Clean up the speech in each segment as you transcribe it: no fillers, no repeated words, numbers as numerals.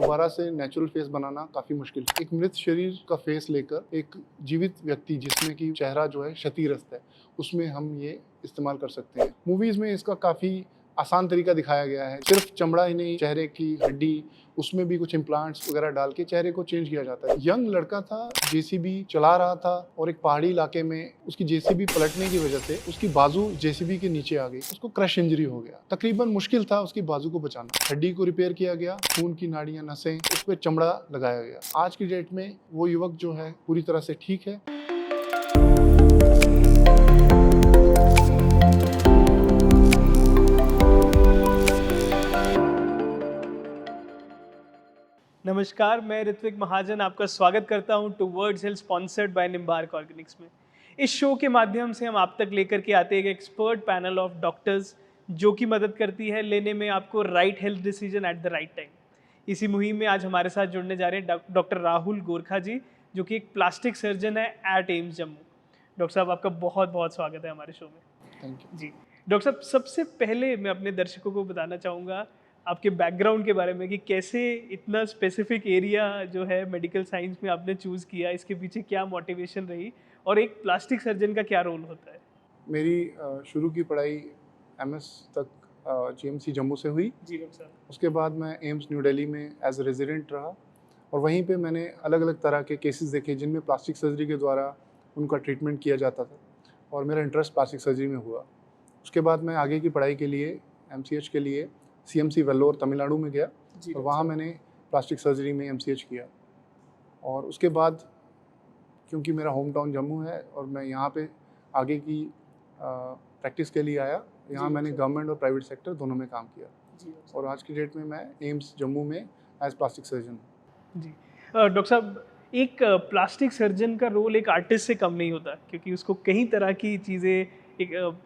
दोबारा से natural face बनाना काफ़ी मुश्किल है। एक मृत शरीर का फेस लेकर एक जीवित व्यक्ति जिसमें कि चेहरा जो है क्षतिग्रस्त है, उसमें हम ये इस्तेमाल कर सकते हैं। मूवीज़ में इसका काफ़ी आसान तरीका दिखाया गया है। सिर्फ चमड़ा ही नहीं, चेहरे की हड्डी, उसमें भी कुछ इम्प्लांट्स वगैरह डाल के चेहरे को चेंज किया जाता है। यंग लड़का था, जेसीबी चला रहा था और एक पहाड़ी इलाके में उसकी जेसीबी पलटने की वजह से उसकी बाजू जेसीबी के नीचे आ गई, उसको क्रश इंजरी हो गया। तकरीबन मुश्किल था उसकी बाजू को बचाना। हड्डी को रिपेयर किया गया, खून की नाड़ियां, नसें, उस पर चमड़ा लगाया गया। आज की डेट में वो युवक जो है पूरी तरह से ठीक है। नमस्कार, मैं ऋत्विक महाजन आपका स्वागत करता हूं towards health sponsored by Nimbark organics में। इस शो के माध्यम से हम आप तक लेकर के आते हैं एक एक्सपर्ट पैनल ऑफ डॉक्टर्स जो कि मदद करती है लेने में आपको right health decision at the right time. इसी मुहिम में आज हमारे साथ जुड़ने जा रहे हैं डॉक्टर राहुल गोरखा जी, जो कि एक प्लास्टिक सर्जन है एट एम्स जम्मू। डॉक्टर साहब, आपका बहुत बहुत स्वागत है हमारे शो में। थैंक यू जी डॉक्टर साहब, सबसे पहले मैं अपने दर्शकों को बताना चाहूँगा आपके बैकग्राउंड के बारे में कि कैसे इतना स्पेसिफिक एरिया जो है मेडिकल साइंस में आपने चूज़ किया, इसके पीछे क्या मोटिवेशन रही और एक प्लास्टिक सर्जन का क्या रोल होता है। मेरी शुरू की पढ़ाई एमएस तक जीएमसी जम्मू से हुई। जी डॉक्टर साहब। उसके बाद मैं एम्स न्यू दिल्ली में एज ए रेजिडेंट रहा और वहीं पे मैंने अलग अलग तरह के केसेस देखे जिनमें प्लास्टिक सर्जरी के द्वारा उनका ट्रीटमेंट किया जाता था और मेरा इंटरेस्ट प्लास्टिक सर्जरी में हुआ। उसके बाद मैं आगे की पढ़ाई के लिए एमसीएच के लिए सीएमसी वेल्लोर तमिलनाडु में गया और वहाँ मैंने प्लास्टिक सर्जरी में एमसीएच किया। और उसके बाद क्योंकि मेरा होम टाउन जम्मू है और मैं यहाँ पे आगे की प्रैक्टिस के लिए आया, यहाँ मैंने गवर्नमेंट और प्राइवेट सेक्टर दोनों में काम किया और आज की डेट में मैं एम्स जम्मू में एज प्लास्टिक सर्जन हूँ। जी डॉक्टर साहब, एक प्लास्टिक सर्जन का रोल एक आर्टिस्ट से कम नहीं होता, क्योंकि उसको कई तरह की चीज़ें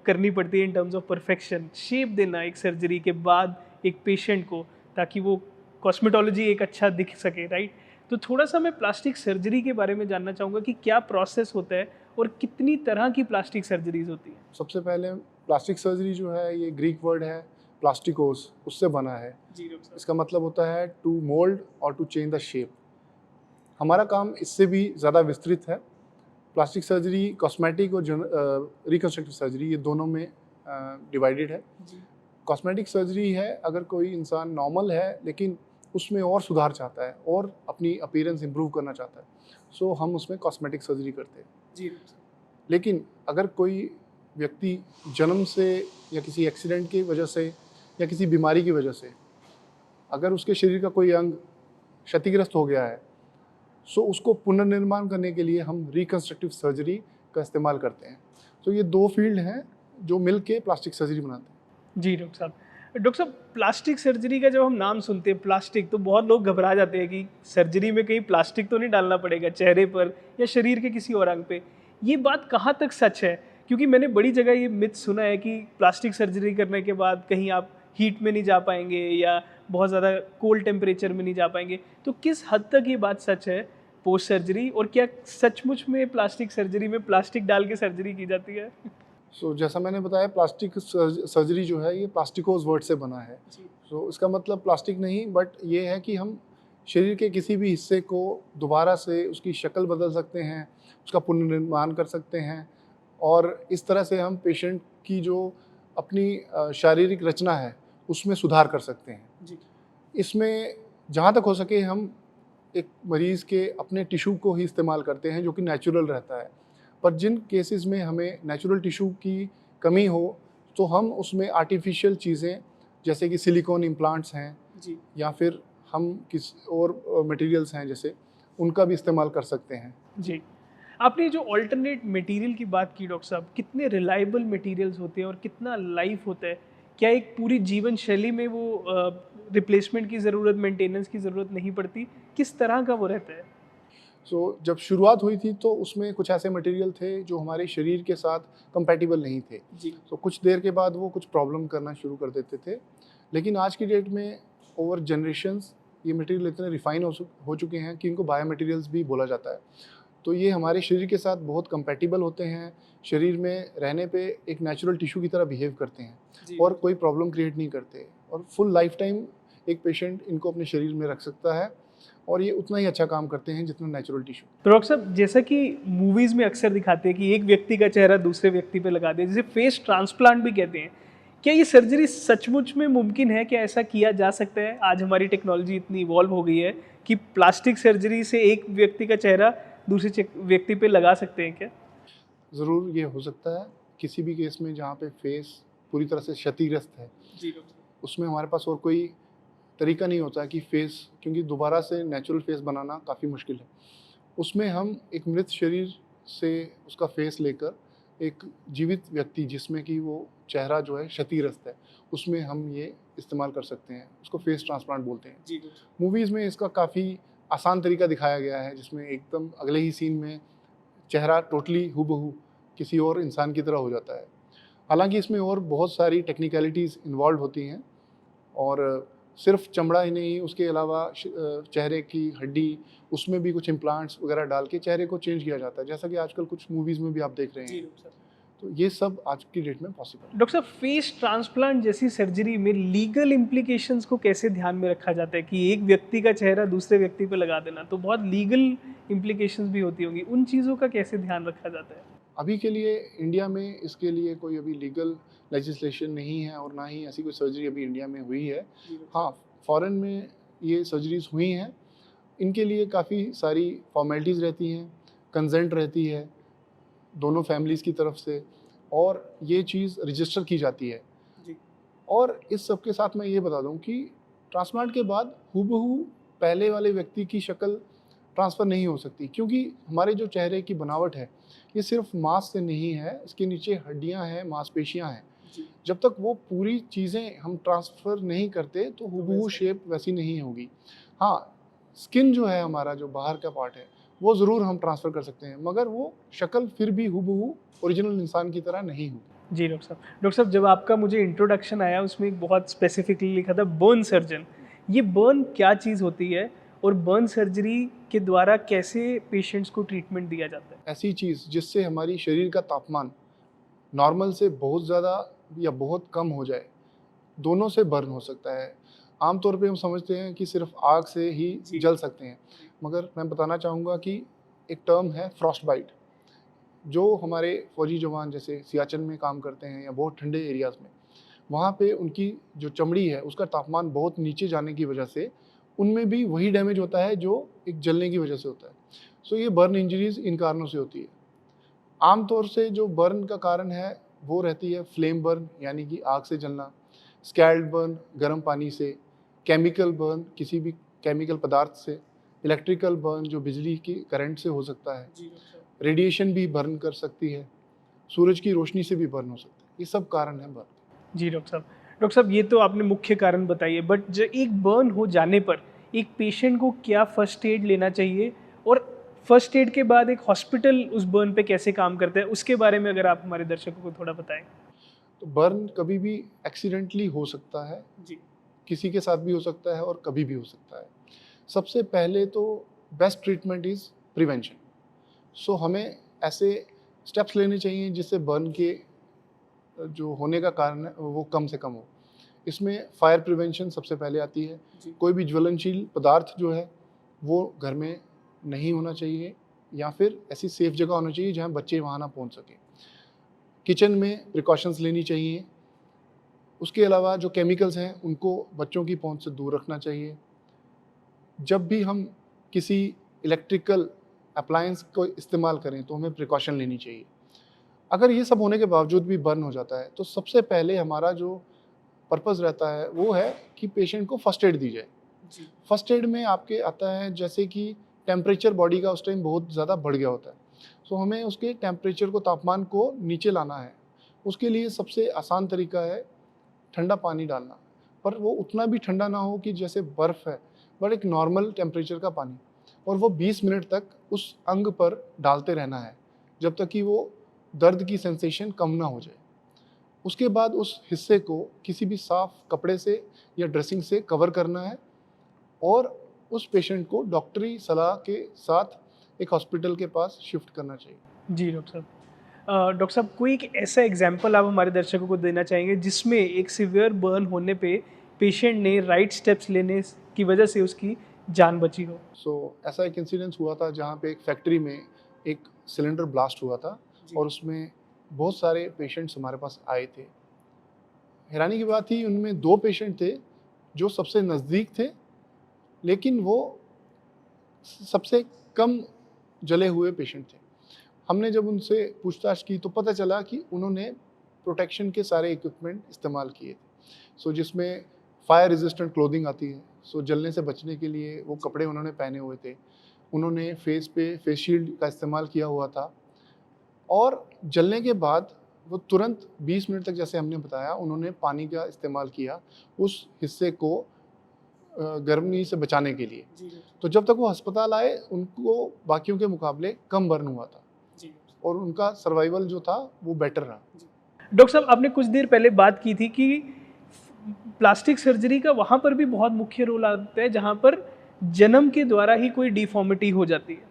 करनी पड़ती है in terms of perfection, shape देना एक सर्जरी के बाद एक पेशेंट को, ताकि वो कॉस्मेटोलॉजी एक अच्छा दिख सके, राइट। तो थोड़ा सा मैं प्लास्टिक सर्जरी के बारे में जानना चाहूँगा कि क्या प्रोसेस होता है और कितनी तरह की प्लास्टिक सर्जरीज होती हैं। सबसे पहले प्लास्टिक सर्जरी जो है ये ग्रीक वर्ड है प्लास्टिकोस, उससे बना है। जी डॉक्टर साहब। इसका मतलब होता है टू मोल्ड और टू चेंज द शेप। हमारा काम इससे भी ज़्यादा विस्तृत है। प्लास्टिक सर्जरी कॉस्मेटिक और रिकन्स्ट्रक्टिव सर्जरी ये दोनों में डिवाइडेड है। कॉस्मेटिक सर्जरी है अगर कोई इंसान नॉर्मल है लेकिन उसमें और सुधार चाहता है और अपनी अपीयरेंस इंप्रूव करना चाहता है, सो हम उसमें कॉस्मेटिक सर्जरी करते हैं। जी। लेकिन अगर कोई व्यक्ति जन्म से या किसी एक्सीडेंट की वजह से या किसी बीमारी की वजह से अगर उसके शरीर का कोई अंग क्षतिग्रस्त हो गया है, सो उसको पुनर्निर्माण करने के लिए हम रिकन्स्ट्रक्टिव सर्जरी का इस्तेमाल करते हैं। तो ये दो फील्ड हैं जो मिल के प्लास्टिक सर्जरी बनाते हैं। जी डॉक्टर साहब। डॉक्टर साहब, प्लास्टिक सर्जरी का जब हम नाम सुनते हैं प्लास्टिक, तो बहुत लोग घबरा जाते हैं कि सर्जरी में कहीं प्लास्टिक तो नहीं डालना पड़ेगा चेहरे पर या शरीर के किसी और अंग पे। ये बात कहाँ तक सच है? क्योंकि मैंने बड़ी जगह ये मिथ सुना है कि प्लास्टिक सर्जरी करने के बाद कहीं आप हीट में नहीं जा पाएंगे या बहुत ज़्यादा कोल्ड टेम्परेचर में नहीं जा पाएंगे। तो किस हद तक ये बात सच है पोस्ट सर्जरी, और क्या सचमुच में प्लास्टिक सर्जरी में प्लास्टिक डाल के सर्जरी की जाती है? सो जैसा मैंने बताया प्लास्टिक सर्जरी जो है ये प्लास्टिकोस वर्ड से बना है। सो इसका मतलब प्लास्टिक नहीं, बट ये है कि हम शरीर के किसी भी हिस्से को दोबारा से उसकी शक्ल बदल सकते हैं, उसका पुनर्निर्माण कर सकते हैं और इस तरह से हम पेशेंट की जो अपनी शारीरिक रचना है उसमें सुधार कर सकते हैं। जी। इसमें जहाँ तक हो सके हम एक मरीज़ के अपने टिश्यू को ही इस्तेमाल करते हैं जो कि नेचुरल रहता है, पर जिन केसेस में हमें नेचुरल टिश्यू की कमी हो तो हम उसमें आर्टिफिशियल चीज़ें जैसे कि सिलिकॉन इम्प्लांट्स हैं जी। या फिर हम किस और मटेरियल्स हैं जैसे उनका भी इस्तेमाल कर सकते हैं। जी। आपने जो अल्टरनेट मटेरियल की बात की डॉक्टर साहब, कितने रिलायबल मटेरियल्स होते हैं और कितना लाइफ होता है? क्या एक पूरी जीवन शैली में वो रिप्लेसमेंट की ज़रूरत, मेंटेनेंस की ज़रूरत नहीं पड़ती? किस तरह का वो रहता है? सो जब शुरुआत हुई थी तो उसमें कुछ ऐसे मटेरियल थे जो हमारे शरीर के साथ कंपैटिबल नहीं थे। जी। तो कुछ देर के बाद वो कुछ प्रॉब्लम करना शुरू कर देते थे, लेकिन आज की डेट में ओवर जनरेशन्स ये मटेरियल इतने रिफाइन हो चुके हैं कि इनको बायो मटेरियल्स भी बोला जाता है। तो ये हमारे शरीर के साथ बहुत कंपैटिबल होते हैं, शरीर में रहने पे एक नेचुरल टिश्यू की तरह बिहेव करते हैं और कोई प्रॉब्लम क्रिएट नहीं करते और फुल लाइफ टाइम एक पेशेंट इनको अपने शरीर में रख सकता है और ये उतना ही अच्छा काम करते हैं जितना नेचुरल टिश्यू। तो डॉक्टर साहब, जैसा कि मूवीज में अक्सर दिखाते हैं कि एक व्यक्ति का चेहरा दूसरे व्यक्ति पे लगा दिया, जिसे फेस ट्रांसप्लांट भी कहते हैं, क्या ये सर्जरी सचमुच में मुमकिन है? क्या ऐसा किया जा सकता है? आज हमारी टेक्नोलॉजी इतनी इवॉल्व हो गई है कि प्लास्टिक सर्जरी से एक व्यक्ति का चेहरा दूसरे व्यक्ति पे लगा सकते हैं क्या? ज़रूर ये हो सकता है। किसी भी केस में जहाँ पे फेस पूरी तरह से क्षतिग्रस्त है, जी डॉक्टर। उसमें हमारे पास और कोई तरीका नहीं होता है कि फेस, क्योंकि दोबारा से नेचुरल फेस बनाना काफ़ी मुश्किल है। उसमें हम एक मृत शरीर से उसका फेस लेकर एक जीवित व्यक्ति जिसमें कि वो चेहरा जो है क्षतिग्रस्त है, उसमें हम ये इस्तेमाल कर सकते हैं। उसको फेस ट्रांसप्लांट बोलते हैं। जी डॉक्टर। मूवीज़ में इसका काफ़ी आसान तरीका दिखाया गया है, जिसमें एकदम अगले ही सीन में चेहरा टोटली हूबहू किसी और इंसान की तरह हो जाता है। हालांकि इसमें और बहुत सारी टेक्निकलिटीज़ इन्वॉल्व होती हैं और सिर्फ चमड़ा ही नहीं, उसके अलावा चेहरे की हड्डी, उसमें भी कुछ इम्प्लांट्स वगैरह डाल के चेहरे को चेंज किया जाता है, जैसा कि आजकल कुछ मूवीज़ में भी आप देख रहे हैं। तो ये सब आज की डेट में पॉसिबल है। डॉक्टर साहब, फेस ट्रांसप्लांट जैसी सर्जरी में लीगल इम्प्लीकेशंस को कैसे ध्यान में रखा जाता है कि एक व्यक्ति का चेहरा दूसरे व्यक्ति पे लगा देना, तो बहुत लीगल इम्प्लीकेशंस भी होती होंगी, उन चीज़ों का कैसे ध्यान रखा जाता है? अभी के लिए इंडिया में इसके लिए कोई अभी लीगल लेजिस्लेशन नहीं है और ना ही ऐसी कोई सर्जरी अभी इंडिया में हुई है। हाँ, फॉरेन में ये सर्जरीज हुई हैं। इनके लिए काफ़ी सारी फॉर्मेलिटीज़ रहती हैं, कंसेंट रहती है दोनों फैमिलीज़ की तरफ से, और ये चीज़ रजिस्टर की जाती है। जी। और इस सब के साथ मैं ये बता दूं कि ट्रांसप्लांट के बाद हूबहू पहले वाले व्यक्ति की शक्ल ट्रांसफ़र नहीं हो सकती, क्योंकि हमारे जो चेहरे की बनावट है ये सिर्फ मांस से नहीं है, इसके नीचे हड्डियां हैं, मांसपेशियां हैं। जब तक वो पूरी चीज़ें हम ट्रांसफ़र नहीं करते तो हूबहू शेप वैसी नहीं होगी। हाँ, स्किन जो है, हमारा जो बाहर का पार्ट है, वो ज़रूर हम ट्रांसफ़र कर सकते हैं, मगर वो शक्ल फिर भी हूबहू ओरिजिनल इंसान की तरह नहीं होगी। जी डॉक्टर साहब, जब आपका मुझे इंट्रोडक्शन आया उसमें एक बहुत स्पेसिफिकली लिखा था बर्न सर्जन। ये बर्न क्या चीज़ होती है और बर्न सर्जरी के द्वारा कैसे पेशेंट्स को ट्रीटमेंट दिया जाता है? ऐसी चीज़ जिससे हमारी शरीर का तापमान नॉर्मल से बहुत ज़्यादा या बहुत कम हो जाए, दोनों से बर्न हो सकता है। आमतौर पे हम समझते हैं कि सिर्फ आग से ही जल सकते हैं, मगर मैं बताना चाहूँगा कि एक टर्म है फ्रॉस्ट बाइट। जो हमारे फौजी जवान जैसे सियाचिन में काम करते हैं या बहुत ठंडे एरियाज़ में, वहाँ पे उनकी जो चमड़ी है उसका तापमान बहुत नीचे जाने की वजह से उनमें भी वही डैमेज होता है जो एक जलने की वजह से होता है। सो ये बर्न इंजरीज़ इन कारणों से होती है। आमतौर से जो बर्न का कारण है वो रहती है फ्लेम बर्न, यानी कि आग से जलना, स्कैल्ड बर्न गर्म पानी से, केमिकल बर्न किसी भी केमिकल पदार्थ से, इलेक्ट्रिकल बर्न जो बिजली की करंट से हो सकता है, रेडिएशन भी बर्न कर सकती है, सूरज की रोशनी से भी बर्न हो सकता है। ये सब कारण है बर्न। जी डॉक्टर साहब, ये तो आपने मुख्य कारण बताइए, बट जो एक बर्न हो जाने पर एक पेशेंट को क्या फर्स्ट एड लेना चाहिए और फर्स्ट एड के बाद एक हॉस्पिटल उस बर्न पे कैसे काम करता है, उसके बारे में अगर आप हमारे दर्शकों को थोड़ा बताएं। तो बर्न कभी भी एक्सीडेंटली हो सकता है जी। किसी के साथ भी हो सकता है और कभी भी हो सकता है। सबसे पहले तो बेस्ट ट्रीटमेंट इज़ प्रिवेंशन। सो हमें ऐसे स्टेप्स लेने चाहिए जिससे बर्न के जो होने का कारण है वो कम से कम हो। इसमें फायर प्रिवेंशन सबसे पहले आती है। कोई भी ज्वलनशील पदार्थ जो है वो घर में नहीं होना चाहिए, या फिर ऐसी सेफ जगह होना चाहिए जहाँ बच्चे वहाँ ना पहुँच सकें। किचन में प्रिकॉशंस लेनी चाहिए। उसके अलावा जो केमिकल्स हैं उनको बच्चों की पहुंच से दूर रखना चाहिए। जब भी हम किसी इलेक्ट्रिकल अप्लायंस को इस्तेमाल करें तो हमें प्रिकॉशन लेनी चाहिए। अगर ये सब होने के बावजूद भी बर्न हो जाता है तो सबसे पहले हमारा जो पर्पज़ रहता है वो है कि पेशेंट को फर्स्ट एड दी जाए। फर्स्ट एड में आपके आता है जैसे कि टेम्परेचर बॉडी का उस टाइम बहुत ज़्यादा बढ़ गया होता है, सो हमें उसके टेम्परेचर को, तापमान को नीचे लाना है। उसके लिए सबसे आसान तरीका है ठंडा पानी डालना, पर वो उतना भी ठंडा ना हो कि जैसे बर्फ़ है, बट एक नॉर्मल टेम्परेचर का पानी, और वो 20 मिनट तक उस अंग पर डालते रहना है जब तक कि वो दर्द की सेंसेशन कम ना हो जाए। उसके बाद उस हिस्से को किसी भी साफ कपड़े से या ड्रेसिंग से कवर करना है और उस पेशेंट को डॉक्टरी सलाह के साथ एक हॉस्पिटल के पास शिफ्ट करना चाहिए। जी डॉक्टर साहब, कोई एक ऐसा एग्जाम्पल आप हमारे दर्शकों को देना चाहेंगे जिसमें एक सिवियर बर्न होने पे पेशेंट ने राइट स्टेप्स लेने की वजह से उसकी जान बची हो। ऐसा एक इंसिडेंस हुआ था जहाँ पे एक फैक्ट्री में एक सिलेंडर ब्लास्ट हुआ था और उसमें बहुत सारे पेशेंट्स हमारे पास आए थे। हैरानी की बात थी, उनमें 2 पेशेंट थे जो सबसे नज़दीक थे, लेकिन वो सबसे कम जले हुए पेशेंट थे। हमने जब उनसे पूछताछ की तो पता चला कि उन्होंने प्रोटेक्शन के सारे इक्विपमेंट इस्तेमाल किए थे। जिसमें फायर रेजिस्टेंट क्लोथिंग आती है, जलने से बचने के लिए वो कपड़े उन्होंने पहने हुए थे। उन्होंने फेस पे फेस शील्ड का इस्तेमाल किया हुआ था और जलने के बाद वो तुरंत 20 मिनट तक, जैसे हमने बताया, उन्होंने पानी का इस्तेमाल किया उस हिस्से को गर्मी से बचाने के लिए। तो जब तक वो अस्पताल आए उनको बाकियों के मुकाबले कम बर्न हुआ था और उनका सर्वाइवल जो था वो बेटर रहा। डॉक्टर साहब, आपने कुछ देर पहले बात की थी कि प्लास्टिक सर्जरी का वहाँ पर भी बहुत मुख्य रोल आता है जहाँ पर जन्म के द्वारा ही कोई डिफॉर्मिटी हो जाती है।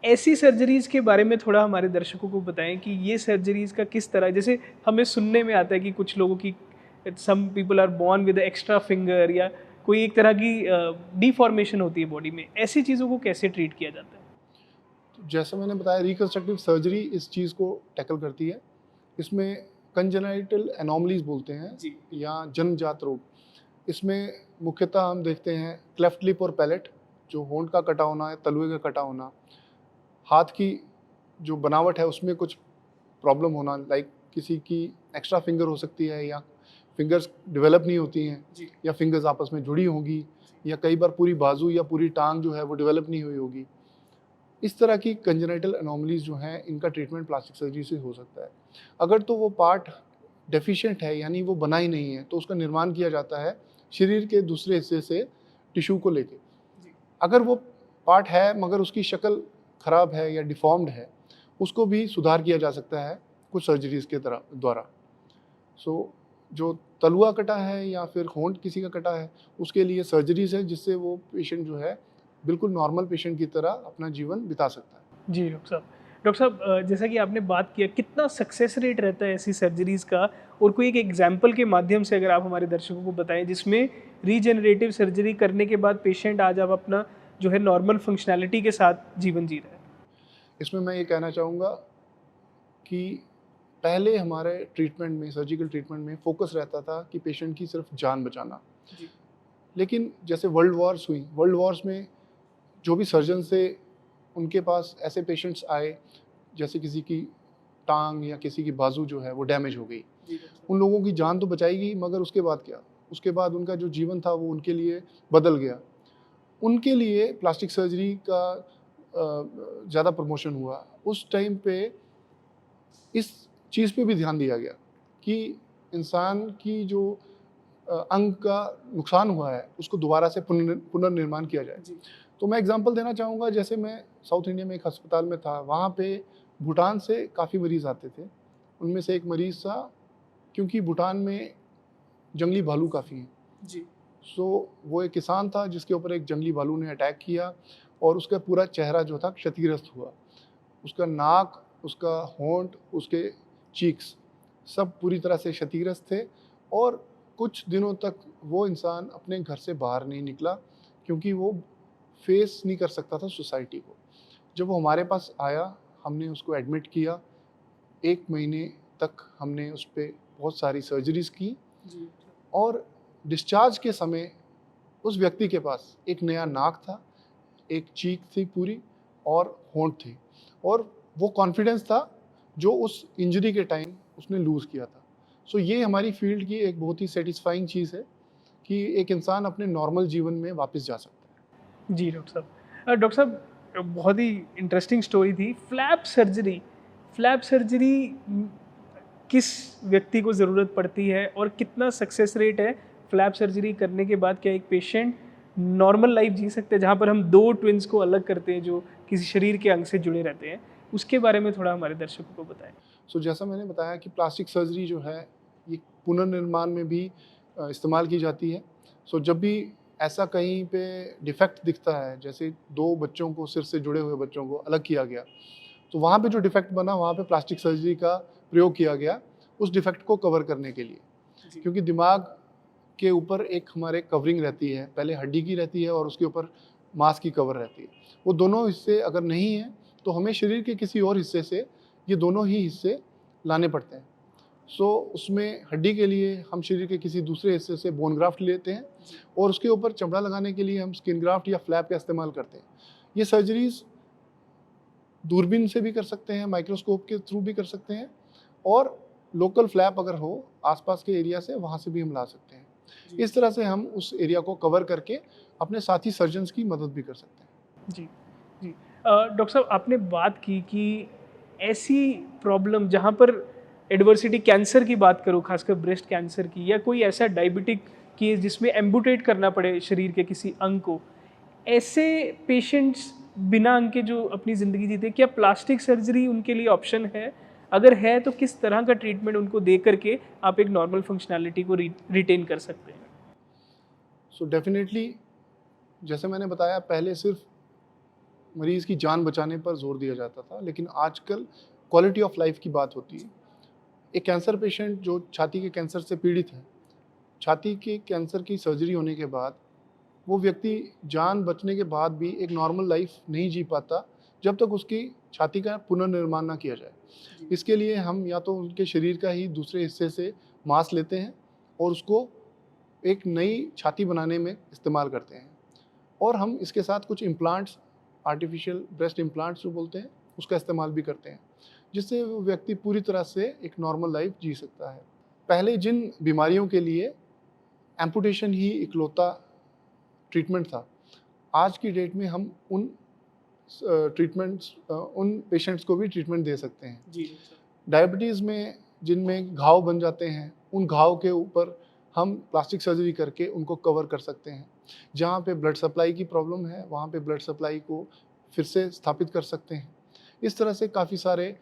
ऐसी सर्जरीज के बारे में थोड़ा हमारे दर्शकों को बताएं कि ये सर्जरीज का किस तरह, जैसे हमें सुनने में आता है कि कुछ लोगों की some people are born with extra finger या कोई एक तरह की डिफॉर्मेशन होती है बॉडी में, ऐसी चीज़ों को कैसे ट्रीट किया जाता है? तो जैसा मैंने बताया, रिकंस्ट्रक्टिव सर्जरी इस चीज़ को टैकल करती है। इसमें कंजेनाइटल एनोमलीज बोलते हैं या जन्मजात रोग। इसमें मुख्यतः हम देखते हैं क्लेफ्ट लिप और पैलेट, जो होंठ का कटा होना है, तलुए का कटा होना, हाथ की जो बनावट है उसमें कुछ प्रॉब्लम होना, लाइक किसी की एक्स्ट्रा फिंगर हो सकती है या फिंगर्स डेवलप नहीं होती हैं या फिंगर्स आपस में जुड़ी होंगी या कई बार पूरी बाजू या पूरी टांग जो है वो डेवलप नहीं हुई होगी। इस तरह की कंजेनाइटल एनोमलीज जो हैं, इनका ट्रीटमेंट प्लास्टिक सर्जरी से हो सकता है। अगर तो वो पार्ट डेफिशिएंट है, यानी वो बना ही नहीं है, तो उसका निर्माण किया जाता है शरीर के दूसरे हिस्से से टिश्यू को लेके। अगर वो पार्ट है मगर उसकी शक्ल खराब है या डिफॉर्म्ड है, उसको भी सुधार किया जा सकता है कुछ सर्जरीज के द्वारा। जो तलुआ कटा है या फिर होंठ किसी का कटा है, उसके लिए सर्जरीज है जिससे वो पेशेंट जो है बिल्कुल नॉर्मल पेशेंट की तरह अपना जीवन बिता सकता है। जी डॉक्टर साहब, जैसा कि आपने बात किया, कितना सक्सेस रेट रहता है ऐसी सर्जरीज का, और कोई एक एग्जाम्पल के माध्यम से अगर आप हमारे दर्शकों को बताएं जिसमें रीजनरेटिव सर्जरी करने के बाद पेशेंट आज अब अपना जो है नॉर्मल फंक्शनैलिटी के साथ जीवन जी रहा है। इसमें मैं ये कहना चाहूँगा कि पहले हमारे ट्रीटमेंट में, सर्जिकल ट्रीटमेंट में फोकस रहता था कि पेशेंट की सिर्फ जान बचाना। लेकिन जैसे वर्ल्ड वॉर्स हुई, वर्ल्ड वॉर्स में जो भी सर्जन से उनके पास ऐसे पेशेंट्स आए जैसे किसी की टांग या किसी की बाजू जो है वो डैमेज हो गई, उन लोगों की जान तो बचाई गई, मगर उसके बाद क्या? उसके बाद उनका जो जीवन था वो उनके लिए बदल गया। उनके लिए प्लास्टिक सर्जरी का ज़्यादा प्रमोशन हुआ। उस टाइम पे इस चीज़ पे भी ध्यान दिया गया कि इंसान की जो अंग का नुकसान हुआ है उसको दोबारा से पुनर्निर्माण किया जाए। तो मैं एग्जांपल देना चाहूँगा, जैसे मैं साउथ इंडिया में एक अस्पताल में था, वहाँ पे भूटान से काफ़ी मरीज़ आते थे। उनमें से एक मरीज़ था, क्योंकि भूटान में जंगली भालू काफ़ी हैं। वो एक किसान था जिसके ऊपर एक जंगली भालू ने अटैक किया और उसका पूरा चेहरा जो था क्षतिग्रस्त हुआ। उसका नाक, उसका होंठ, उसके चीक्स सब पूरी तरह से क्षतिग्रस्त थे और कुछ दिनों तक वो इंसान अपने घर से बाहर नहीं निकला, क्योंकि वो फेस नहीं कर सकता था सोसाइटी को। जब वो हमारे पास आया, हमने उसको एडमिट किया। 1 महीने तक हमने उस पर बहुत सारी सर्जरीज की और डिस्चार्ज के समय उस व्यक्ति के पास एक नया नाक था, एक चीक थी पूरी और होंठ थी, और वो कॉन्फिडेंस था जो उस इंजरी के टाइम उसने लूज़ किया था। ये हमारी फील्ड की एक बहुत ही सेटिस्फाइंग चीज़ है कि एक इंसान अपने नॉर्मल जीवन में वापस जा सकता है। जी डॉक्टर साहब, डॉक्टर साहब बहुत ही इंटरेस्टिंग स्टोरी थी। फ्लैप सर्जरी किस व्यक्ति को ज़रूरत पड़ती है और कितना सक्सेस रेट है फ्लैप सर्जरी करने के बाद? क्या एक पेशेंट नॉर्मल लाइफ जी सकते हैं जहाँ पर हम 2 ट्विंस को अलग करते हैं जो किसी शरीर के अंग से जुड़े रहते हैं? उसके बारे में थोड़ा हमारे दर्शकों को बताएं। जैसा मैंने बताया कि प्लास्टिक सर्जरी जो है ये पुनर्निर्माण में भी इस्तेमाल की जाती है। जब भी ऐसा कहीं पे डिफेक्ट दिखता है, जैसे 2 बच्चों को, सिर से जुड़े हुए बच्चों को अलग किया गया, तो वहाँ पे जो डिफेक्ट बना, वहाँ पे प्लास्टिक सर्जरी का प्रयोग किया गया उस डिफेक्ट को कवर करने के लिए। क्योंकि दिमाग के ऊपर एक हमारे कवरिंग रहती है, पहले हड्डी की रहती है और उसके ऊपर मांस की कवर रहती है। वो दोनों हिस्से अगर नहीं हैं तो हमें शरीर के किसी और हिस्से से ये दोनों ही हिस्से लाने पड़ते हैं। सो उसमें हड्डी के लिए हम शरीर के किसी दूसरे हिस्से से बोन ग्राफ्ट लेते हैं और उसके ऊपर चमड़ा लगाने के लिए हम स्किन ग्राफ्ट या फ्लैप का इस्तेमाल करते हैं। ये सर्जरीज दूरबीन से भी कर सकते हैं, माइक्रोस्कोप के थ्रू भी कर सकते हैं और लोकल फ्लैप अगर हो आसपास के एरिया से, वहाँ से भी हम ला सकते हैं। इस तरह से हम उस एरिया को कवर करके अपने साथी सर्जन्स की मदद भी कर सकते हैं। जी जी। डॉक्टर साहब, आपने बात की कि ऐसी प्रॉब्लम जहाँ पर एडवर्सिटी, कैंसर की बात करूँ, खासकर ब्रेस्ट कैंसर की, या कोई ऐसा डायबिटिक केस जिसमें एम्बुटेट करना पड़े शरीर के किसी अंग को, ऐसे पेशेंट्स बिना अंग के जो अपनी ज़िंदगी जीते, क्या प्लास्टिक सर्जरी उनके लिए ऑप्शन है? अगर है तो किस तरह का ट्रीटमेंट उनको दे करके आप एक नॉर्मल फंक्शनैलिटी को रिटेन कर सकते हैं? सो डेफिनेटली, जैसे मैंने बताया, पहले सिर्फ मरीज़ की जान बचाने पर जोर दिया जाता था, लेकिन आजकल क्वालिटी ऑफ लाइफ की बात होती है। एक कैंसर पेशेंट जो छाती के कैंसर से पीड़ित है, छाती के कैंसर की सर्जरी होने के बाद वो व्यक्ति जान बचने के बाद भी एक नॉर्मल लाइफ नहीं जी पाता जब तक उसकी छाती का पुनर्निर्माण ना किया जाए। इसके लिए हम या तो उनके शरीर का ही दूसरे हिस्से से मांस लेते हैं और उसको एक नई छाती बनाने में इस्तेमाल करते हैं और हम इसके साथ कुछ इम्प्लांट्स, आर्टिफिशियल ब्रेस्ट इम्प्लांट्स जो बोलते हैं, उसका इस्तेमाल भी करते हैं, जिससे वो व्यक्ति पूरी तरह से एक नॉर्मल लाइफ जी सकता है। पहले जिन बीमारियों के लिए एम्पुटेशन ही इकलौता ट्रीटमेंट था, आज की डेट में हम उन उन पेशेंट्स को भी ट्रीटमेंट दे सकते हैं। जी। डायबिटीज़ में जिनमें घाव बन जाते हैं, उन घाव के ऊपर हम प्लास्टिक सर्जरी करके उनको कवर कर सकते हैं। जहाँ पे ब्लड सप्लाई की प्रॉब्लम है, वहाँ पे ब्लड सप्लाई को फिर से स्थापित कर सकते हैं। इस तरह से काफ़ी सारे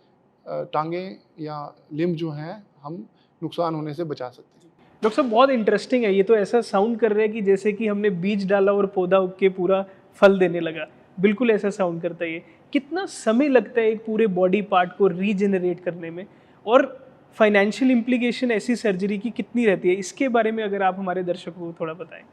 टांगें या लिम्ब जो हैं, हम नुकसान होने से बचा सकते हैं। डॉक्टर साहब, बहुत इंटरेस्टिंग है ये तो। ऐसा साउंड कर रहा है कि जैसे कि हमने बीज डाला और पौधा उग के पूरा फल देने लगा। बिल्कुल ऐसा साउंड करता है ये। कितना समय लगता है एक पूरे बॉडी पार्ट को रीजनरेट करने में, और फाइनेंशियल इम्प्लीकेशन ऐसी सर्जरी की कितनी रहती है? इसके बारे में अगर आप हमारे दर्शकों को थोड़ा बताएं।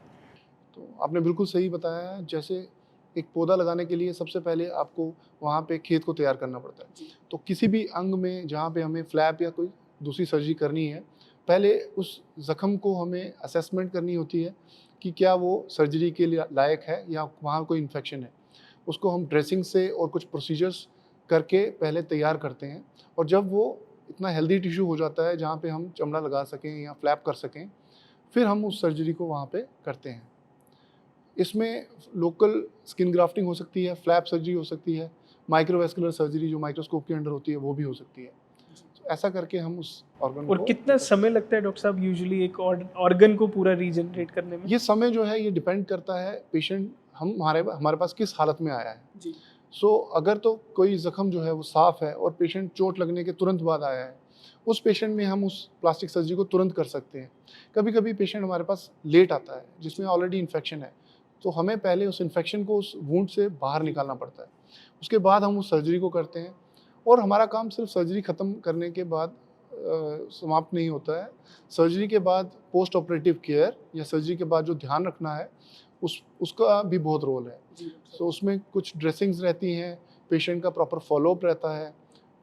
तो आपने बिल्कुल सही बताया है। जैसे एक पौधा लगाने के लिए सबसे पहले आपको वहाँ पे खेत को तैयार करना पड़ता है। तो किसी भी अंग में जहाँ पे हमें फ्लैप या कोई दूसरी सर्जरी करनी है, पहले उस ज़ख्म को हमें असेसमेंट करनी होती है कि क्या वो सर्जरी के लिए लायक है या वहाँ कोई इन्फेक्शन है। उसको हम ड्रेसिंग से और कुछ प्रोसीजर्स करके पहले तैयार करते हैं और जब वो इतना हेल्दी टिश्यू हो जाता है जहाँ पे हम चमड़ा लगा सकें या फ्लैप कर सकें, फिर हम उस सर्जरी को वहाँ पे करते हैं। इसमें लोकल स्किन ग्राफ्टिंग हो सकती है, फ्लैप सर्जरी हो सकती है, माइक्रोवेस्कुलर सर्जरी जो माइक्रोस्कोप के अंडर होती है वो भी हो सकती है। तो ऐसा करके हम उस ऑर्गन और को कितना समय लगता है डॉक्टर साहब यूजुअली एक ऑर्गन को पूरा रीजनरेट करने में? ये समय जो है ये डिपेंड करता है पेशेंट हमारे पास किस हालत में आया है। जी। सो अगर तो कोई ज़ख्म जो है वो साफ़ है और पेशेंट चोट लगने के तुरंत बाद आया है, उस पेशेंट में हम उस प्लास्टिक सर्जरी को तुरंत कर सकते हैं। कभी-कभी पेशेंट हमारे पास लेट आता है जिसमें ऑलरेडी इन्फेक्शन है, तो हमें पहले उस इन्फेक्शन को उस वुंड से बाहर निकालना पड़ता है। उसके बाद हम उस सर्जरी को करते हैं और हमारा काम सिर्फ सर्जरी ख़त्म करने के बाद समाप्त नहीं होता है। सर्जरी के बाद पोस्ट ऑपरेटिव केयर या सर्जरी के बाद जो ध्यान रखना है उसका भी बहुत रोल है। सो उसमें कुछ ड्रेसिंग्स रहती हैं, पेशेंट का प्रॉपर फॉलोअप रहता है।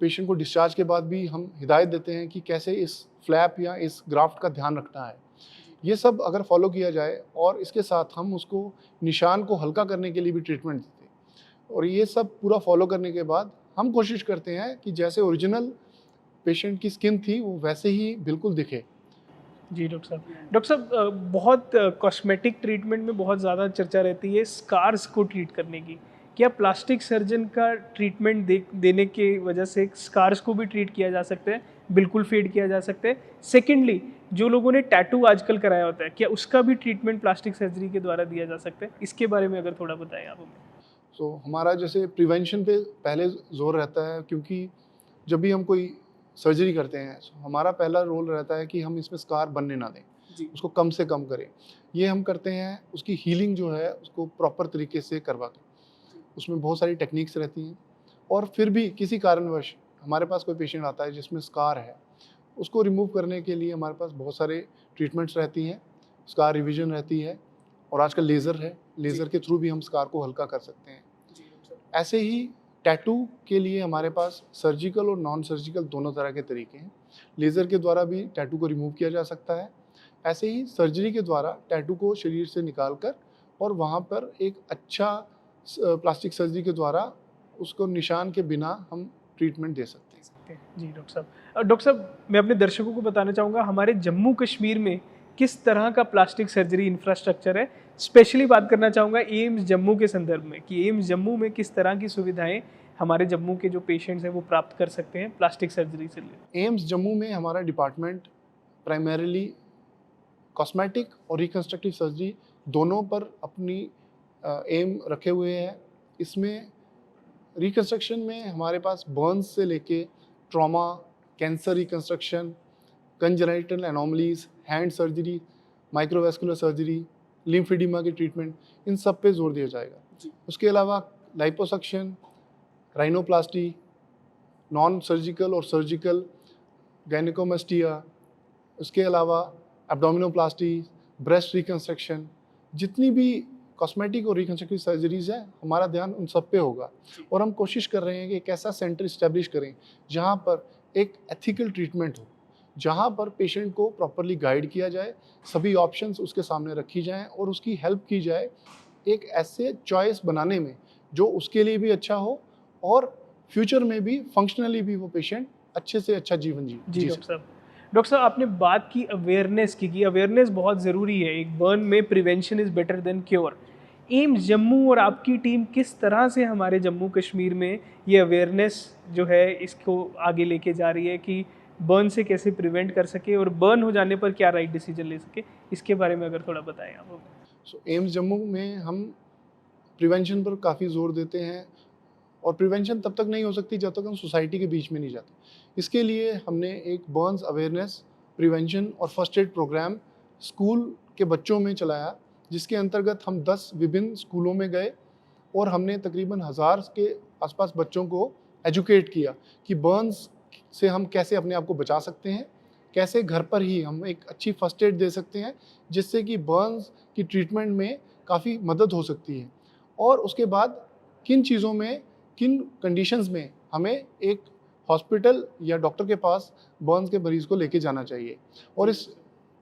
पेशेंट को डिस्चार्ज के बाद भी हम हिदायत देते हैं कि कैसे इस फ्लैप या इस ग्राफ्ट का ध्यान रखना है। ये सब अगर फॉलो किया जाए और इसके साथ हम उसको निशान को हल्का करने के लिए भी ट्रीटमेंट देते हैं और ये सब पूरा फॉलो करने के बाद हम कोशिश करते हैं कि जैसे ओरिजिनल पेशेंट की स्किन थी वो वैसे ही बिल्कुल दिखे। जी डॉक्टर साहब। डॉक्टर साहब, बहुत कॉस्मेटिक ट्रीटमेंट में बहुत ज़्यादा चर्चा रहती है स्कार्स को ट्रीट करने की। क्या प्लास्टिक सर्जन का ट्रीटमेंट देने की वजह से स्कार्स को भी ट्रीट किया जा सकता है, बिल्कुल फेड किया जा सकता है? सेकेंडली, जो लोगों ने टैटू आजकल कराया होता है, क्या उसका भी ट्रीटमेंट प्लास्टिक सर्जरी के द्वारा दिया जा सकता है? इसके बारे में अगर थोड़ा बताएं आप हमें। सो हमारा जैसे प्रिवेंशन पे पहले जोर रहता है, क्योंकि जब भी हम कोई सर्जरी करते हैं हमारा पहला रोल रहता है कि हम इसमें स्कार बनने ना दें, उसको कम से कम करें। ये हम करते हैं, उसकी हीलिंग जो है उसको प्रॉपर तरीके से करवा के। उसमें बहुत सारी टेक्निक्स रहती हैं और फिर भी किसी कारणवश हमारे पास कोई पेशेंट आता है जिसमें स्कार है, उसको रिमूव करने के लिए हमारे पास बहुत सारे ट्रीटमेंट्स रहती हैं। स्कार रिवीजन रहती है, और आजकल लेज़र है, लेज़र के थ्रू भी हम स्कार को हल्का कर सकते हैं। ऐसे ही टैटू के लिए हमारे पास सर्जिकल और नॉन सर्जिकल दोनों तरह के तरीके हैं। लेज़र के द्वारा भी टैटू को रिमूव किया जा सकता है, ऐसे ही सर्जरी के द्वारा टैटू को शरीर से निकाल कर और वहाँ पर एक अच्छा प्लास्टिक सर्जरी के द्वारा उसको निशान के बिना हम ट्रीटमेंट दे सकते हैं। जी डॉक्टर साहब, डॉक्टर साहब मैं अपने दर्शकों को बताना चाहूँगा हमारे जम्मू कश्मीर में किस तरह का प्लास्टिक सर्जरी इंफ्रास्ट्रक्चर है। स्पेशली बात करना चाहूँगा एम्स जम्मू के संदर्भ में कि एम्स जम्मू में किस तरह की सुविधाएं हमारे जम्मू के जो पेशेंट्स हैं वो प्राप्त कर सकते हैं प्लास्टिक सर्जरी से लिए। एम्स जम्मू में हमारा डिपार्टमेंट प्राइमरीली कॉस्मेटिक और रिकन्स्ट्रक्टिव सर्जरी दोनों पर अपनी एम रखे हुए हैं। इसमें रिकन्स्ट्रक्शन में हमारे पास बर्न्स से लेके trauma, cancer reconstruction, congenital anomalies, hand surgery, microvascular surgery, lymphoedema की ट्रीटमेंट, इन सब पे जोर दिया जाएगा। उसके अलावा लाइपोसक्शन, राइनोप्लास्टी, नॉन सर्जिकल और सर्जिकल, गायनेकोमेस्टिया, उसके अलावा एब्डोमिनोप्लास्टी, ब्रेस्ट रिकन्स्ट्रक्शन, जितनी भी कॉस्मेटिक और रिकन्स्ट्रक्टिव सर्जरीज हैं हमारा ध्यान उन सब पे होगा। और हम कोशिश कर रहे हैं कि एक ऐसा सेंटर इस्टेब्लिश करें जहाँ पर एक एथिकल ट्रीटमेंट हो, जहाँ पर पेशेंट को प्रॉपरली गाइड किया जाए, सभी ऑप्शंस उसके सामने रखी जाएं और उसकी हेल्प की जाए एक ऐसे चॉइस बनाने में जो उसके लिए भी अच्छा हो और फ्यूचर में भी फंक्शनली भी वो पेशेंट अच्छे से अच्छा जीवन जी डॉक्टर साहब, डॉक्टर साहब आपने बात की अवेयरनेस की अवेयरनेस बहुत ज़रूरी है। एक बर्न में prevention is better than cure. AIIMS Jammu और आपकी टीम किस तरह से हमारे जम्मू कश्मीर में ये अवेयरनेस जो है इसको आगे लेके जा रही है कि बर्न से कैसे प्रिवेंट कर सके और बर्न हो जाने पर क्या राइट डिसीजन ले सके, इसके बारे में अगर थोड़ा बताएं आप। एम्स जम्मू में हम प्रिवेंशन पर काफ़ी जोर देते हैं, और प्रिवेंशन तब तक नहीं हो सकती जब तक हम सोसाइटी के बीच में नहीं जाते। इसके लिए हमने एक बर्न्स अवेयरनेस, प्रिवेंशन और फर्स्ट एड प्रोग्राम स्कूल के बच्चों में चलाया, जिसके अंतर्गत हम 10 विभिन्न स्कूलों में गए और हमने तकरीबन 1000 के आसपास बच्चों को एजुकेट किया कि बर्न्स से हम कैसे अपने आप को बचा सकते हैं, कैसे घर पर ही हम एक अच्छी फर्स्ट एड दे सकते हैं जिससे कि बर्न्स की ट्रीटमेंट में काफ़ी मदद हो सकती है, और उसके बाद किन चीज़ों में, किन कंडीशंस में हमें एक हॉस्पिटल या डॉक्टर के पास बर्न्स के मरीज़ को लेके जाना चाहिए। और इस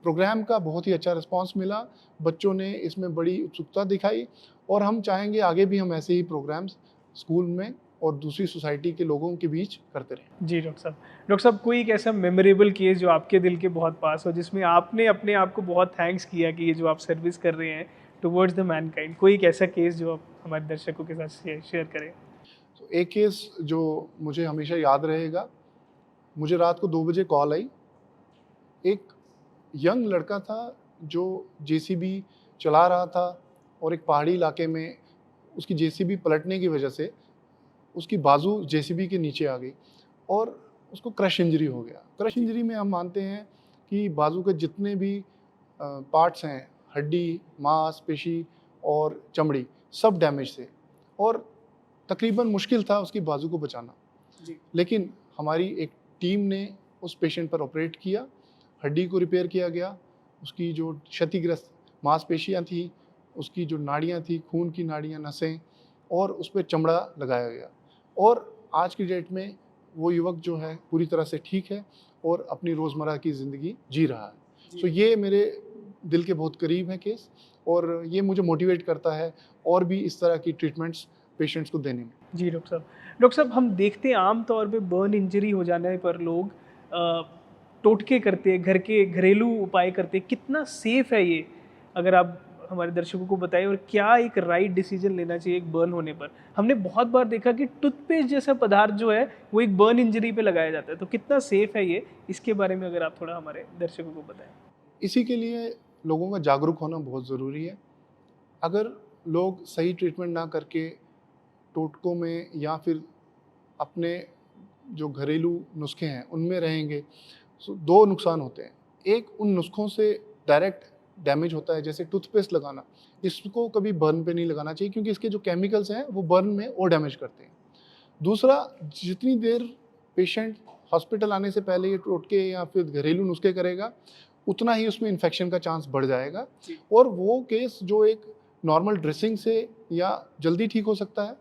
प्रोग्राम का बहुत ही अच्छा रिस्पांस मिला, बच्चों ने इसमें बड़ी उत्सुकता दिखाई, और हम चाहेंगे आगे भी हम ऐसे ही प्रोग्राम्स स्कूल में और दूसरी सोसाइटी के लोगों के बीच करते रहें। जी डॉक्टर साहब कोई एक ऐसा मेमोरेबल केस जो आपके दिल के बहुत पास हो, जिसमें आपने अपने आप को बहुत थैंक्स किया कि ये जो आप सर्विस कर रहे हैं टुवर्ड्स द मैनकाइंड, कोई एक ऐसा केस जो आप हमारे दर्शकों के साथ शेयर करें। तो एक केस जो मुझे हमेशा याद रहेगा, मुझे रात को 2 बजे कॉल आई। एक यंग लड़का था जो जेसीबी चला रहा था, और एक पहाड़ी इलाके में उसकी जेसीबी पलटने की वजह से उसकी बाजू जेसीबी के नीचे आ गई और उसको क्रश इंजरी हो गया। क्रश इंजरी में हम मानते हैं कि बाजू के जितने भी पार्ट्स हैं, हड्डी, मांसपेशी और चमड़ी, सब डैमेज थे, और तकरीबन मुश्किल था उसकी बाजू को बचाना। लेकिन हमारी एक टीम ने उस पेशेंट पर ऑपरेट किया, हड्डी को रिपेयर किया गया, उसकी जो क्षतिग्रस्त मांसपेशियां थी, उसकी जो नाड़ियां थी, खून की नाड़ियां, नसें, और उस पर चमड़ा लगाया गया, और आज की डेट में वो युवक जो है पूरी तरह से ठीक है और अपनी रोज़मर्रा की ज़िंदगी जी रहा है। तो ये मेरे दिल के बहुत करीब है केस, और ये मुझे मोटिवेट करता है और भी इस तरह की ट्रीटमेंट्स पेशेंट्स को देने में। जी डॉक्टर साहब हम देखते हैं आमतौर पे बर्न इंजरी हो जाने पर लोग टोटके करते हैं, घर के घरेलू उपाय करते हैं। कितना सेफ है ये, अगर आप हमारे दर्शकों को बताएं, और क्या एक राइट डिसीजन लेना चाहिए एक बर्न होने पर? हमने बहुत बार देखा कि टूथपेस्ट जैसा पदार्थ जो है वो एक बर्न इंजरी पे लगाया जाता है, तो कितना सेफ है ये, इसके बारे में अगर आप थोड़ा हमारे दर्शकों को बताएं। इसी के लिए लोगों का जागरूक होना बहुत ज़रूरी है। अगर लोग सही ट्रीटमेंट ना करके टोटकों में या फिर अपने जो घरेलू नुस्खे हैं उनमें रहेंगे, तो 2 नुकसान होते हैं। एक, उन नुस्खों से डायरेक्ट डैमेज होता है, जैसे टूथपेस्ट लगाना, इसको कभी बर्न पे नहीं लगाना चाहिए क्योंकि इसके जो केमिकल्स हैं वो बर्न में और डैमेज करते हैं। दूसरा, जितनी देर पेशेंट हॉस्पिटल आने से पहले ये टोटके या फिर घरेलू नुस्खे करेगा, उतना ही उसमें इन्फेक्शन का चांस बढ़ जाएगा जी। और वो केस जो एक नॉर्मल ड्रेसिंग से या जल्दी ठीक हो सकता है,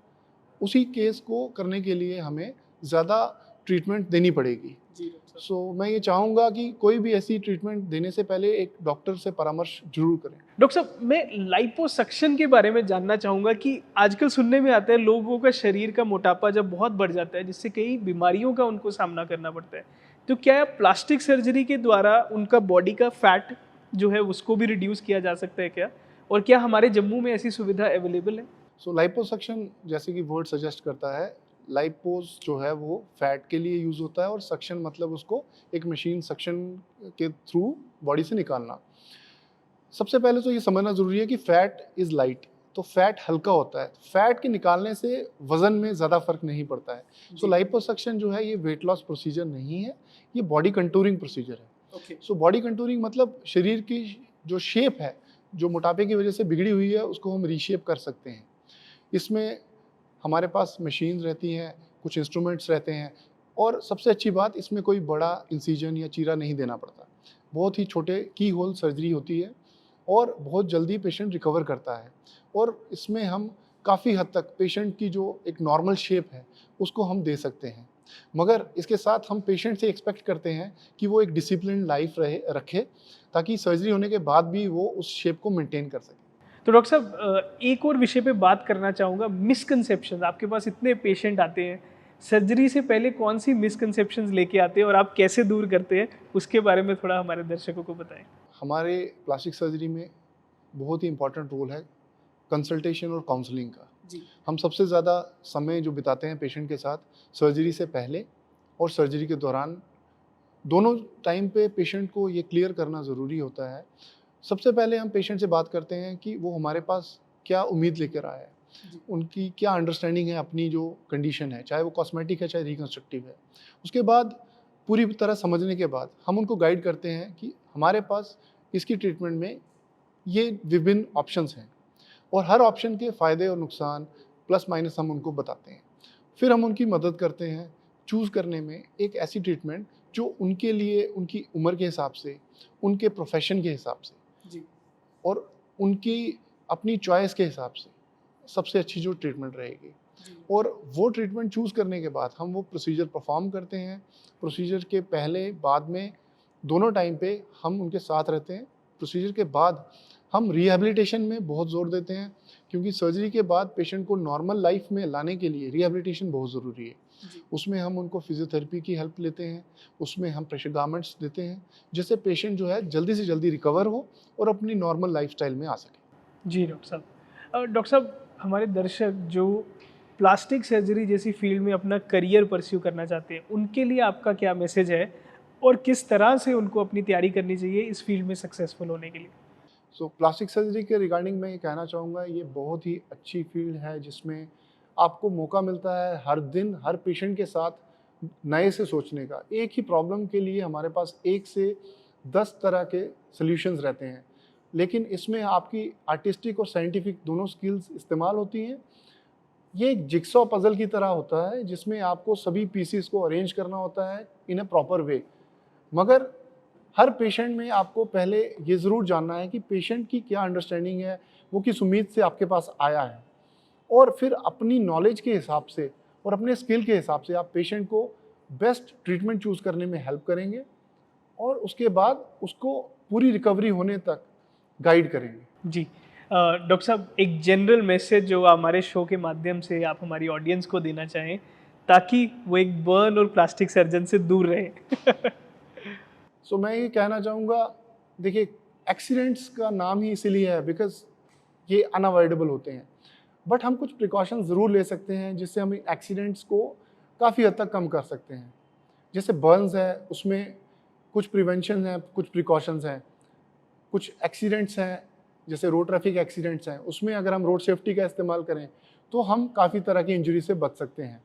उसी केस को करने के लिए हमें ज़्यादा ट्रीटमेंट देनी पड़ेगी। जी डॉक्टर साहब। सो मैं ये चाहूँगा कि कोई भी ऐसी ट्रीटमेंट देने से पहले एक डॉक्टर से परामर्श ज़रूर करें। डॉक्टर साहब, मैं लाइपोसक्शन के बारे में जानना चाहूँगा कि आजकल सुनने में आता है लोगों का शरीर का मोटापा जब बहुत बढ़ जाता है, जिससे कई बीमारियों का उनको सामना करना पड़ता है, तो क्या प्लास्टिक सर्जरी के द्वारा उनका बॉडी का फैट जो है उसको भी रिड्यूस किया जा सकता है क्या? और क्या हमारे जम्मू में ऐसी सुविधा अवेलेबल है? सो लाइपोसक्शन, जैसे कि वर्ड सजेस्ट करता है, लाइपोस जो है वो फैट के लिए यूज़ होता है और सक्शन मतलब उसको एक मशीन सक्शन के थ्रू बॉडी से निकालना। सबसे पहले तो ये समझना ज़रूरी है कि फैट इज़ लाइट, तो फैट हल्का होता है। फैट के निकालने से वज़न में ज़्यादा फ़र्क नहीं पड़ता है। सो लाइपोसक्शन जो है ये वेट लॉस प्रोसीजर नहीं है, ये बॉडी कंटूरिंग प्रोसीजर है। ओके। सो बॉडी कंटूरिंग मतलब शरीर की जो शेप है, जो मोटापे की वजह से बिगड़ी हुई है, उसको हम रीशेप कर सकते हैं। इसमें हमारे पास मशीन्स रहती हैं, कुछ इंस्ट्रूमेंट्स रहते हैं और सबसे अच्छी बात, इसमें कोई बड़ा इंसिजन या चीरा नहीं देना पड़ता। बहुत ही छोटे की होल सर्जरी होती है और बहुत जल्दी पेशेंट रिकवर करता है और इसमें हम काफ़ी हद तक पेशेंट की जो एक नॉर्मल शेप है उसको हम दे सकते हैं। मगर इसके साथ हम पेशेंट से एक्सपेक्ट करते हैं कि वो एक डिसिप्लिन लाइफ रखे, ताकि सर्जरी होने के बाद भी वो उस शेप को मेंटेन कर सके। तो डॉक्टर साहब, एक और विषय पे बात करना चाहूँगा, मिसकंसेप्शन। आपके पास इतने पेशेंट आते हैं, सर्जरी से पहले कौन सी मिसकंसेप्शंस लेके आते हैं और आप कैसे दूर करते हैं, उसके बारे में थोड़ा हमारे दर्शकों को बताएं। हमारे प्लास्टिक सर्जरी में बहुत ही इंपॉर्टेंट रोल है कंसल्टेशन और काउंसलिंग का। जी। हम सबसे ज़्यादा समय जो बिताते हैं पेशेंट के साथ सर्जरी से पहले और सर्जरी के दौरान, दोनों टाइम पे पेशेंट को ये क्लियर करना ज़रूरी होता है। सबसे पहले हम पेशेंट से बात करते हैं कि वो हमारे पास क्या उम्मीद लेकर आया है, उनकी क्या अंडरस्टैंडिंग है अपनी जो कंडीशन है, चाहे वो कॉस्मेटिक है चाहे रिकंस्ट्रक्टिव है। उसके बाद पूरी तरह समझने के बाद हम उनको गाइड करते हैं कि हमारे पास इसकी ट्रीटमेंट में ये विभिन्न ऑप्शंस हैं और हर ऑप्शन के फ़ायदे और नुकसान प्लस माइनस हम उनको बताते हैं। फिर हम उनकी मदद करते हैं चूज़ करने में एक ऐसी ट्रीटमेंट जो उनके लिए, उनकी उम्र के हिसाब से, उनके प्रोफेशन के हिसाब से जी। और उनकी अपनी चॉइस के हिसाब से सबसे अच्छी जो ट्रीटमेंट रहेगी। और वो ट्रीटमेंट चूज़ करने के बाद हम वो प्रोसीजर परफॉर्म करते हैं। प्रोसीजर के पहले बाद में दोनों टाइम पे हम उनके साथ रहते हैं। प्रोसीजर के बाद हम रिहैबिलिटेशन में बहुत ज़ोर देते हैं, क्योंकि सर्जरी के बाद पेशेंट को नॉर्मल लाइफ में लाने के लिए रिहैबिलिटेशन बहुत ज़रूरी है। उसमें हम उनको फिजियोथेरेपी की हेल्प लेते हैं, उसमें हम प्रेशर गारमेंट्स देते हैं, जिससे पेशेंट जो है जल्दी से जल्दी रिकवर हो और अपनी नॉर्मल लाइफस्टाइल में आ सके। जी डॉक्टर साहब। डॉक्टर साहब, हमारे दर्शक जो प्लास्टिक सर्जरी जैसी फील्ड में अपना करियर परस्यू करना चाहते हैं, उनके लिए आपका क्या मैसेज है और किस तरह से उनको अपनी तैयारी करनी चाहिए इस फील्ड में सक्सेसफुल होने के लिए? सो प्लास्टिक सर्जरी के रिगार्डिंग मैं ये कहना चाहूँगा, ये बहुत ही अच्छी फील्ड है जिसमें आपको मौका मिलता है हर दिन हर पेशेंट के साथ नए से सोचने का। एक ही प्रॉब्लम के लिए हमारे पास 1 से 10 तरह के सॉल्यूशंस रहते हैं, लेकिन इसमें आपकी आर्टिस्टिक और साइंटिफिक दोनों स्किल्स इस्तेमाल होती हैं। ये एक जिक्सॉ पज़ल की तरह होता है जिसमें आपको सभी पीसेस को अरेंज करना होता है इन अ प्रॉपर वे। मगर हर पेशेंट में आपको पहले ये ज़रूर जानना है कि पेशेंट की क्या अंडरस्टैंडिंग है, वो किस उम्मीद से आपके पास आया है, और फिर अपनी नॉलेज के हिसाब से और अपने स्किल के हिसाब से आप पेशेंट को बेस्ट ट्रीटमेंट चूज़ करने में हेल्प करेंगे और उसके बाद उसको पूरी रिकवरी होने तक गाइड करेंगे। जी। डॉक्टर साहब, एक जनरल मैसेज जो हमारे शो के माध्यम से आप हमारी ऑडियंस को देना चाहें, ताकि वो एक बर्न और प्लास्टिक सर्जन से दूर रहे। सो मैं ये कहना चाहूँगा, देखिए एक्सीडेंट्स का नाम ही इसीलिए है बिकॉज ये अनअवॉइडेबल होते हैं, बट हम कुछ प्रिकॉशंस ज़रूर ले सकते हैं जिससे हम एक्सीडेंट्स को काफ़ी हद तक कम कर सकते हैं। जैसे बर्न्स है, उसमें कुछ प्रिवेंशन हैं, कुछ प्रिकॉशंस हैं। कुछ एक्सीडेंट्स हैं जैसे रोड ट्रैफिक एक्सीडेंट्स हैं, उसमें अगर हम रोड सेफ्टी का इस्तेमाल करें तो हम काफ़ी तरह की इंजरी से बच सकते हैं।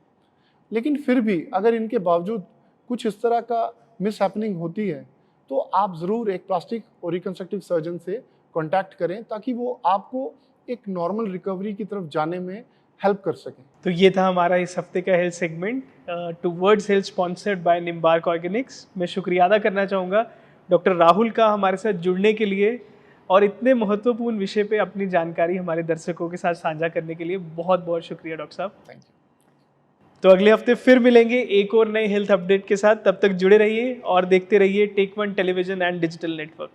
लेकिन फिर भी अगर इनके बावजूद कुछ इस तरह का मिस हैपनिंग होती है तो आप ज़रूर एक प्लास्टिक और रिकंस्ट्रक्टिव सर्जन से कांटेक्ट करें, ताकि वो आपको एक नॉर्मल रिकवरी की तरफ जाने में हेल्प कर सकें। तो ये था हमारा इस हफ्ते का health segment, towards health, sponsored by Nimbark organics. मैं शुक्रिया अदा करना चाहूँगा डॉक्टर राहुल का हमारे साथ जुड़ने के लिए और इतने महत्वपूर्ण विषय पे अपनी जानकारी हमारे दर्शकों के साथ साझा करने के लिए बहुत बहुत शुक्रिया डॉक्टर साहब। Thank you. तो अगले हफ्ते फिर मिलेंगे एक और नए हेल्थ अपडेट के साथ। तब तक जुड़े रहिए और देखते रहिए take one television and digital network.